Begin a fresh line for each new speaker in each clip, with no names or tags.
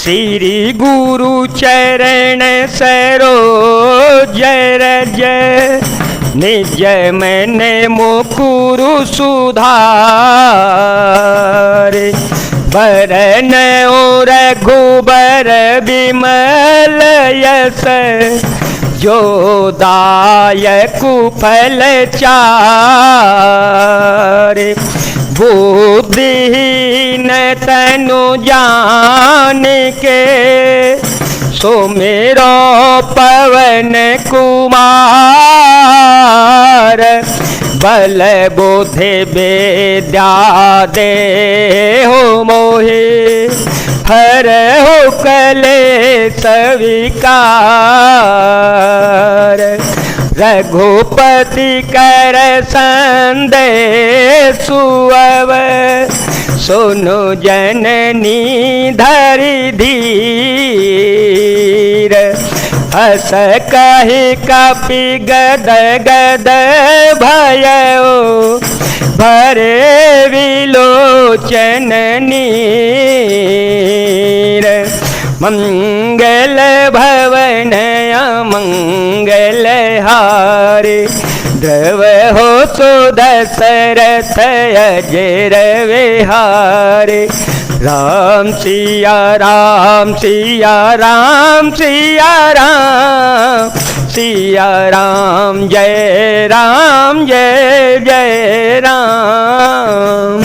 श्री गुरु चरण सरोज रज निज मन मुकुरु सुधार बरन और रघुबर विमल यस जो दायकु फल चार बुद्धिहीन तनु जान के सुमिरो पवन कुमार बल बुद्धि विद्या देहु मोहि हरहु क्लेश विकार रघुपति कर संदेशु अब सुनु जननी धरि धीर हस कहि कपि गद गद भयो भरे विलोचन नीर मंगल भवन मंगल हारे ध्रुव हो सो दशरथ अजर विहारे राम सिया राम सिया राम सिया राम सिया राम जय राम।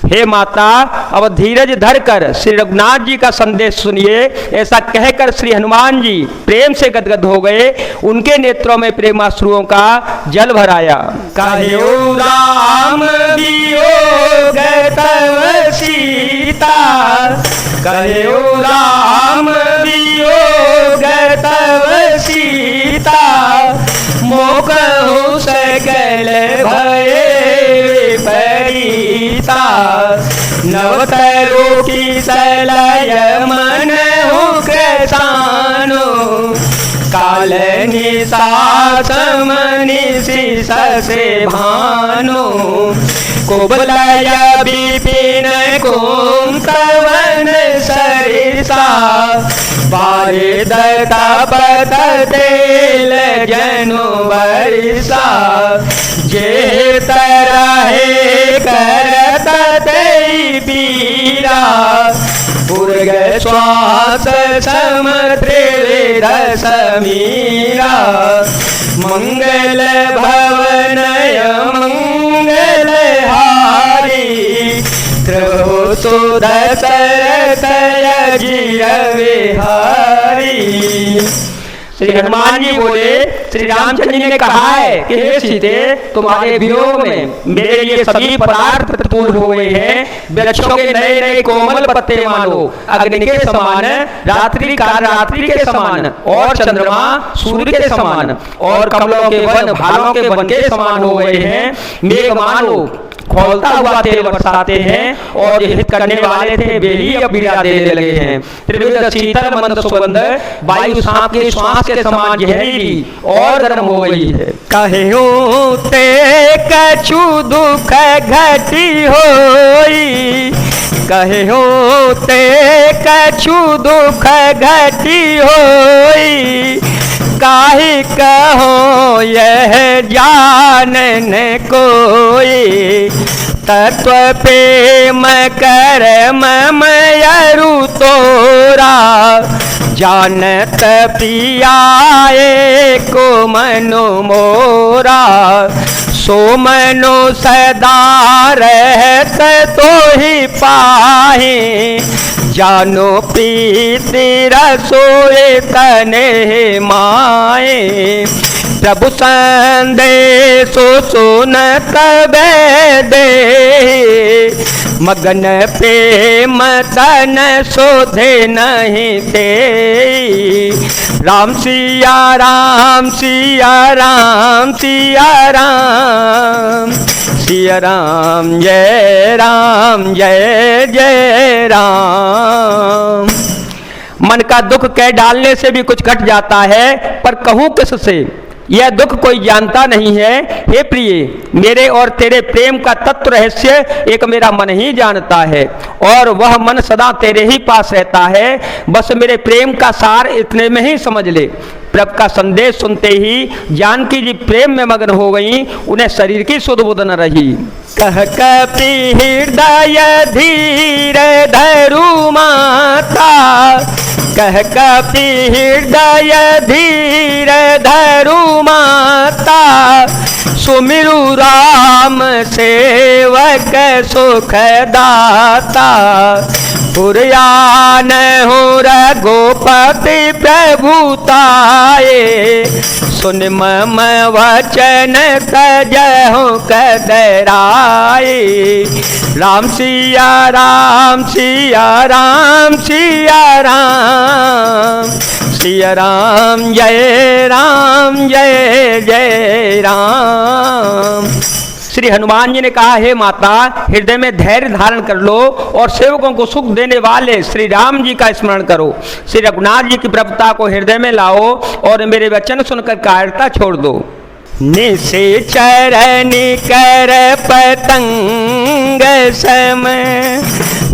हे माता अब धीरज धरकर श्री रघुनाथ जी का संदेश सुनिए। ऐसा कहकर श्री हनुमान जी प्रेम से गदगद हो गए। उनके नेत्रों में प्रेमाश्रुओं का जल भराया।
कहयो राम वियोग तव सीता, कहयो राम वियोग तव सीता, मोकहु सकल भय विपरीता, नवतरो की सलय मन हुकसानो, काल निशा समनिशि ससे भानो, कुबलय विपिन कुंतवन सरिसा, बारिद तपत तेल जनु बरिसा, जे तरहे करत तेई पीरा, पुरग श्वास समत्रिविध समीरा, मंगल भवनय मंगल हारी, त्रभु सुदशरथ अजिर विहारी।
श्री हनुमान जी बोले, श्री रामचंद्र जी ने कहा है कि हे सीते, तुम्हारे वियोग में मेरे लिए सभी पदार्थ प्रतिकूल हो गए हैं। वृक्षों के नए नए कोमल पत्ते मानो अग्नि के समान, रात्रि काल रात्रि के समान, और चंद्रमा सूर्य के समान, और कमलों के वन भालों के वन के समान हो गए हैं। मेघ मानो खोलता हुआ तेल बरसाते हैं, और जो हित करने वाले थे वे ही अब पीड़ा देने लगे हैं। त्रिविध शीतल मंद सुगंध वायु सांप के श्वास के समान जहरीली और गर्म हो गई है।
कहयो ते कछु दुख घटी होई, कहयो ते कछु दुख घटी होई, काहे कहो यह जानन कोई, तत्व प्रेम कर मयरु तोरा, जानत पियाए को मनो मोरा, सो मनो सदा रहत तो ही पाहे, जानो प्रीति रसोए तने माए, प्रभु संदेशो सुनत दे, मगन प्रेम तन शोधे नहीं दे, राम सिया राम सिया राम सिया राम, सिया राम जय राम।
मन का दुख कह डालने से भी कुछ घट जाता है, पर कहूँ किससे? यह दुख कोई जानता नहीं है। हे प्रिय, मेरे और तेरे प्रेम का तत्व रहस्य एक मेरा मन ही जानता है, और वह मन सदा तेरे ही पास रहता है। बस मेरे प्रेम का सार इतने में ही समझ ले। प्रभु का संदेश सुनते ही जानकी जी प्रेम में मग्न हो गई, उन्हें शरीर की सुध बुध न रही।
कह कपि हृदय धीर धरु माता, कह कपि हृदय धीर धरु माता, सुमिरु राम सेवक सुख दाता। पुरयान हो रघुपति प्रभुताए, सुन मम वचन तजहु कदराए। राम सिया राम सिया राम सिया राम, सिया राम जय जय राम।
श्री हनुमान जी ने कहा, हे माता, हृदय में धैर्य धारण कर लो और सेवकों को सुख देने वाले श्री राम जी का स्मरण करो। श्री रघुनाथ जी की प्रभुता को हृदय में लाओ और मेरे वचन सुनकर कायरता छोड़ दो।
निश्चर कर पतंग सम,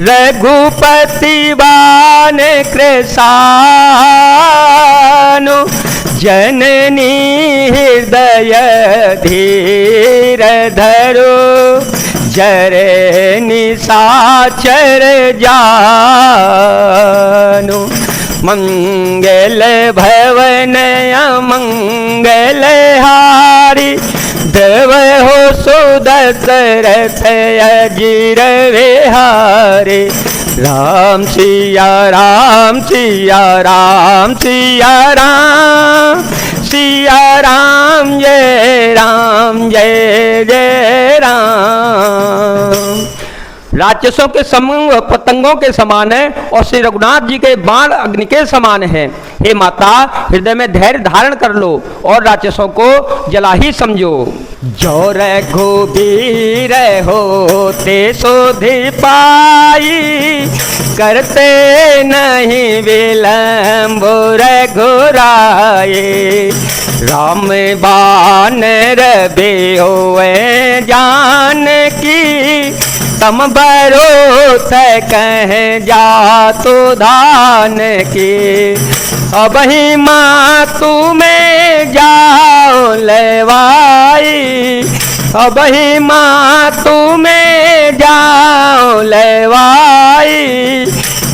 रघुपति बान कृशानु। जननी हृदय धीर धरो, जरे निशाचर जानु। मंगल भवन अमंगल हारी, देव हो सुदशरथ अजीर विहारी। राम सिया राम सिया राम सिया राम, सिया राम जय जय राम।
राक्षसों के समूह पतंगों के समान है और श्री रघुनाथ जी के बाण अग्नि के समान है। हे माता, हृदय में धैर्य धारण कर लो और राक्षसों को जला ही समझो।
जो रघुबीर होते सोधि पाई, करते नहीं विलम्ब रघुराए। राम बानर बेहोए जानकी, तम भरोस कह जातु धान की। अब ही माँ तुम्हें जाओ लेवाई, अब ही माँ तुम्हें जाओ लेवाई।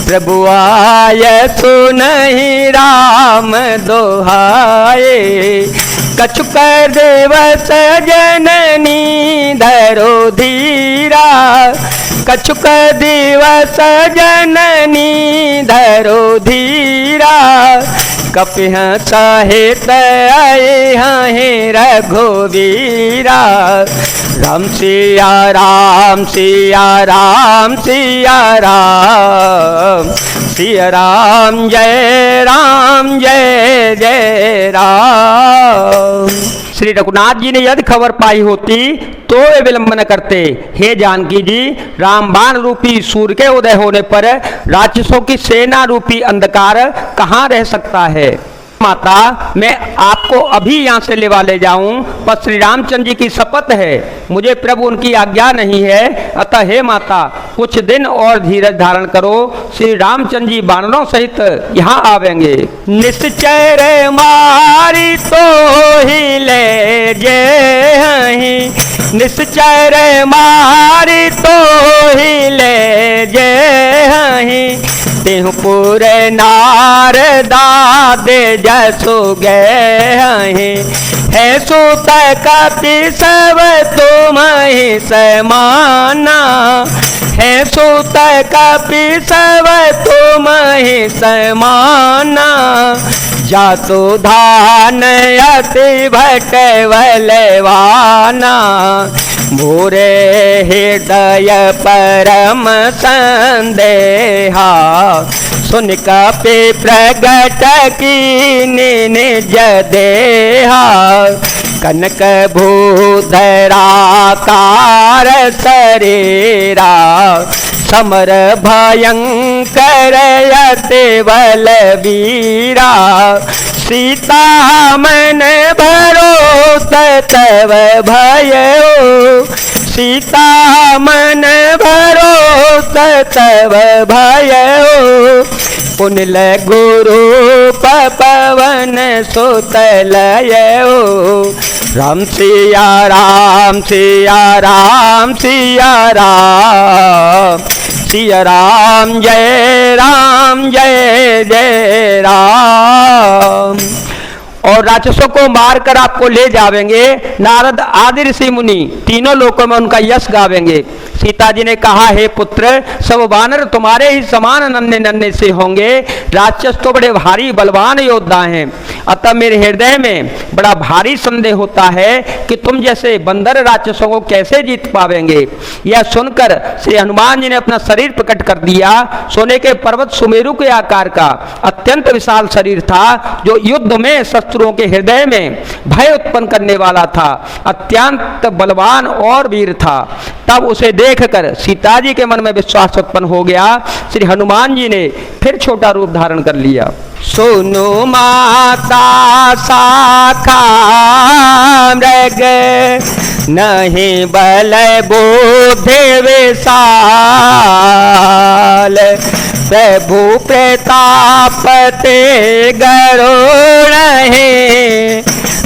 प्रभु आय सुनहि राम दोहाए, कछुक दिवस जननी धरो धीरा। कछुक दिवस जननी धरो धीरा, कपिह सहित आए हैं रघुवीरा। राम सिया राम सिया राम सिया राम, सिया राम जय जय राम।
श्री रघुनाथ जी ने यदि खबर पाई होती तो वे विलंब न करते। हे जानकी जी, रामबाण रूपी सूर्य के उदय होने पर राक्षसों की सेना रूपी अंधकार कहाँ रह सकता है। माता, मैं आपको अभी यहाँ से लेवा ले जाऊं, पर श्री रामचंद्र जी की शपथ है, मुझे प्रभु उनकी आज्ञा नहीं है। अतः हे माता, कुछ दिन और धीरज धारण करो, श्री रामचंद्र जी बानरों सहित यहाँ आवेंगे।
निश्चर मारी तो ही ले जे, निश्चर मारी तो ही ले जे। तिहुपुर नारदा दे जसो गए, है सुत कपि सब तुम ही समाना। है सुत कपि सब तुम ही समाना। जातु धान अति भटवलवाना। मोरे हृदय परम संदेहा, सुन कपि प्रगट की निज देहा। कनक भूधराकार शरीरा, समर भयंकर अति बलवीरा। सीता मन भरोस तव भयो, सीता मन भरोस तव भयो, पुनल गुरु पवन सुत लयो। राम सिया राम सिया राम सिया राम, सिया राम जय जय राम। और राक्षसों को मारकर आपको ले जावेंगे। नारद आदि ऋषि मुनि तीनों लोकों में उनका यश गावेंगे। सीता जी ने कहा, हे पुत्र, सब वानर तुम्हारे ही समान नन्हे नन्हे से होंगे, राक्षस तो बड़े भारी बलवान योद्धा हैं। अतः मेरे हृदय में बड़ा भारी संदेह होता है कि तुम जैसे बंदर राक्षसों को कैसे जीत पावेंगे। यह सुनकर श्री हनुमान जी ने अपना शरीर प्रकट कर दिया। सोने के पर्वत सुमेरु के आकार का अत्यंत विशाल शरीर था, जो युद्ध में शत्रुओं के हृदय में भय उत्पन्न करने वाला था, अत्यंत बलवान और वीर था। तब उसे देखकर सीता जी के मन में विश्वास उत्पन्न हो गया। श्री हनुमान जी ने फिर छोटा रूप धारण कर लिया। सुनु माता शाखा मृग, नहीं बल बुद्धि विशाल, प्रभु प्रताप ते गरुड़ है,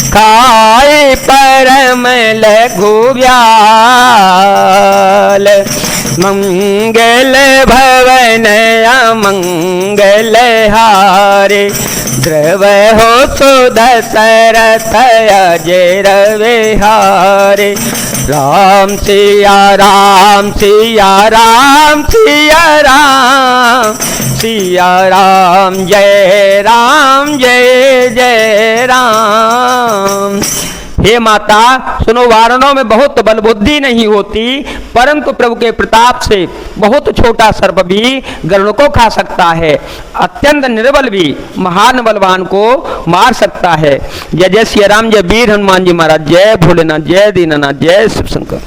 खाए परम लघु व्याल, मंगल भवन अमंगल हारे, ध्रुव हो सुदशरथ अजय विहारे। राम सिया राम सिया राम सिया राम, सिया राम जय जय राम।
हे माता, सुनो, वानरों में बहुत बल बुद्धि नहीं होती, परंतु प्रभु के प्रताप से बहुत छोटा सर्प भी गरुड़ को खा सकता है, अत्यंत निर्बल भी महान बलवान को मार सकता है। जय जय श्री राम, जय वीर हनुमान जी महाराज, जय भोलेनाथ, जय दीनानाथ, जय शिव शंकर।